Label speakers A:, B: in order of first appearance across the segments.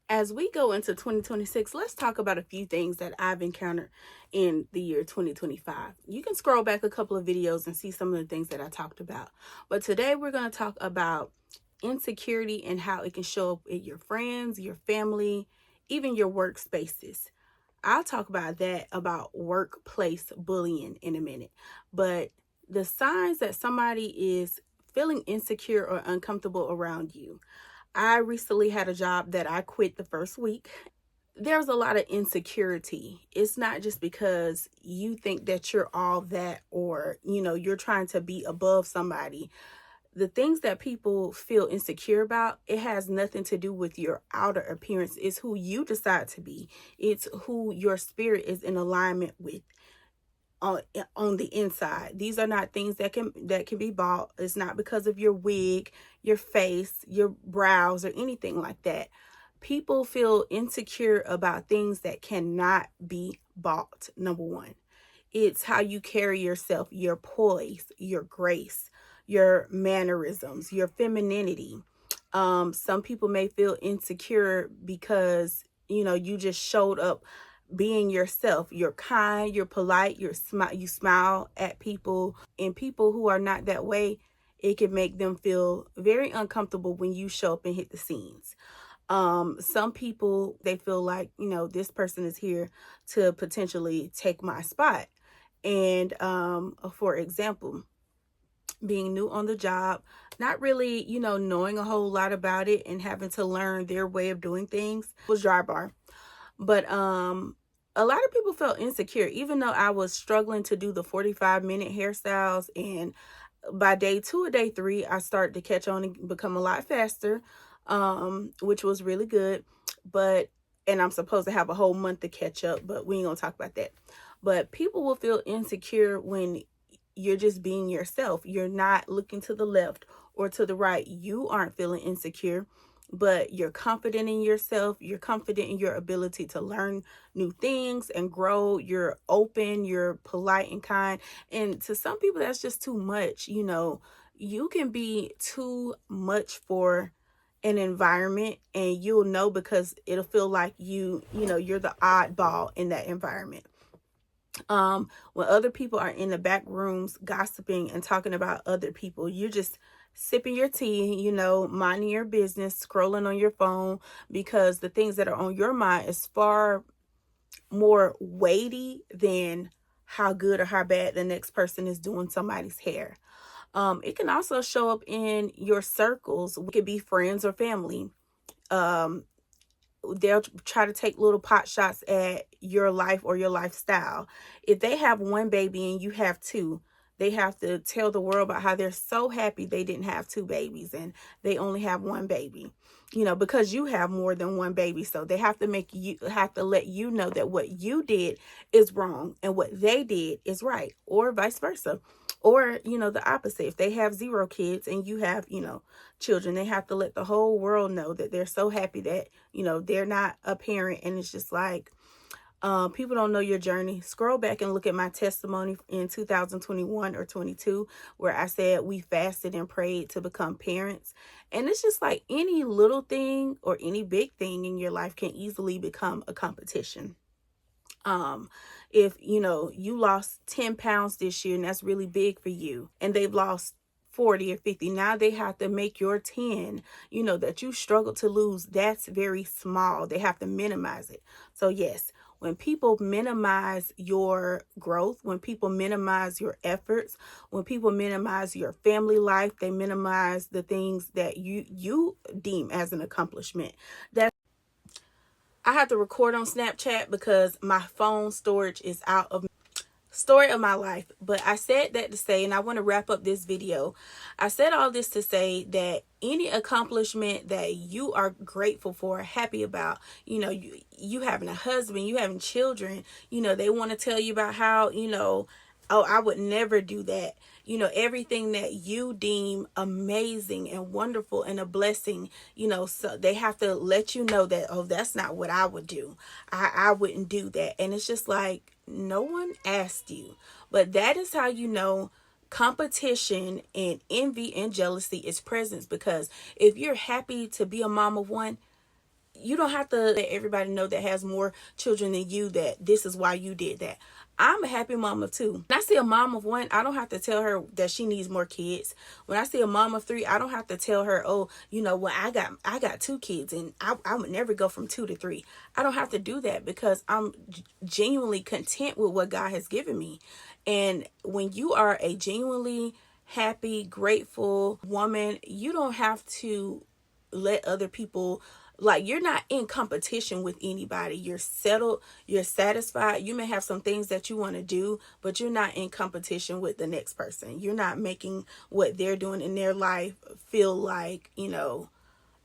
A: As we go into 2026, let's talk about a few things that I've encountered in the year 2025. You can scroll back a couple of videos and see some of the things that I talked about. But today we're going to talk about insecurity and how it can show up in your friends, your family, even your workspaces. I'll talk about that, about workplace bullying, in a minute. But the signs that somebody is feeling insecure or uncomfortable around you. I recently had a job that I quit the first week. There's a lot of insecurity. It's not just because you think that you're all that, or, you're trying to be above somebody. The things that people feel insecure about, it has nothing to do with your outer appearance. It's who you decide to be. It's who your spirit is in alignment with on the inside. These are not things that can be bought. It's not because of your wig, your face, your brows, or anything like that. People feel insecure about things that cannot be bought. Number one, it's how you carry yourself, your poise, your grace, your mannerisms, your femininity. Some people may feel insecure because you just showed up being yourself. You're kind, you're polite, you smile at people, and people who are not that way, it can make them feel very uncomfortable when you show up and hit the scenes. Some people, they feel like, this person is here to potentially take my spot. And for example, being new on the job, not really, knowing a whole lot about it and having to learn their way of doing things, was dry bar. But a lot of people felt insecure, even though I was struggling to do the 45-minute hairstyles. And by day 2 or day 3, I started to catch on and become a lot faster, which was really good. And I'm supposed to have a whole month to catch up, but we ain't gonna talk about that. But people will feel insecure when you're just being yourself. You're not looking to the left or to the right. You aren't feeling insecure, but you're confident in yourself. You're confident in your ability to learn new things and grow. You're open, you're polite and kind. And to some people, that's just too much. You can be too much for an environment, and you'll know, because it'll feel like you're the oddball in that environment. When other people are in the back rooms gossiping and talking about other people, you're just sipping your tea, minding your business, scrolling on your phone, because the things that are on your mind is far more weighty than how good or how bad the next person is doing somebody's hair. It can also show up in your circles. It could be friends or family. They'll try to take little pot shots at your life or your lifestyle. If they have one baby and you have two, they have to tell the world about how they're so happy they didn't have two babies and they only have one baby, because you have more than one baby. So they have to let you know that what you did is wrong and what they did is right, or vice versa. Or, the opposite. If they have 0 kids and you have, children, they have to let the whole world know that they're so happy that, they're not a parent. And it's just like, people don't know your journey. Scroll back and look at my testimony in 2021 or 22, where I said we fasted and prayed to become parents. And it's just like any little thing or any big thing in your life can easily become a competition. If you lost 10 pounds this year, and that's really big for you, and they've lost 40 or 50, now they have to make your 10, that you struggled to lose, that's very small. They have to minimize it. So yes, when people minimize your growth, when people minimize your efforts, when people minimize your family life, they minimize the things that you deem as an accomplishment. I have to record on Snapchat because my phone storage is out of story of my life. But I said that to say, and I want to wrap up this video. I said all this to say that any accomplishment that you are grateful for, happy about, you having a husband, you having children, they want to tell you about how, oh, I would never do that. Everything that you deem amazing and wonderful and a blessing, so they have to let you know that, oh, that's not what I would do. I wouldn't do that. And it's just like, No one asked you. But that is how you know competition and envy and jealousy is present, because if you're happy to be a mom of one, you don't have to let everybody know that has more children than you that this is why you did that. I'm a happy mom of two. When I see a mom of one, I don't have to tell her that she needs more kids. When I see a mom of three, I don't have to tell her, oh, well, I got two kids and I would never go from 2 to 3. I don't have to do that because I'm genuinely content with what God has given me. And when you are a genuinely happy, grateful woman, you don't have to let other people, like, you're not in competition with anybody. You're settled, you're satisfied. You may have some things that you want to do, but you're not in competition with the next person. You're not making what they're doing in their life feel like,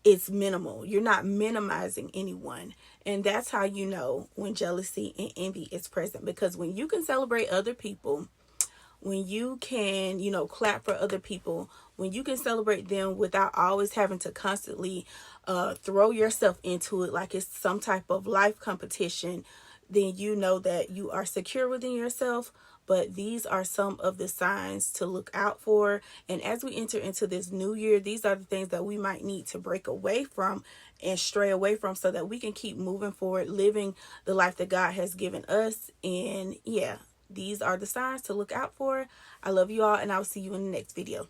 A: it's minimal. You're not minimizing anyone. And that's how you know when jealousy and envy is present, because when you can celebrate other people, when you can, clap for other people, when you can celebrate them without always having to constantly throw yourself into it like it's some type of life competition, then you know that you are secure within yourself. But these are some of the signs to look out for. And as we enter into this new year, these are the things that we might need to break away from and stray away from so that we can keep moving forward, living the life that God has given us. And yeah, these are the signs to look out for. I love you all, and I'll see you in the next video.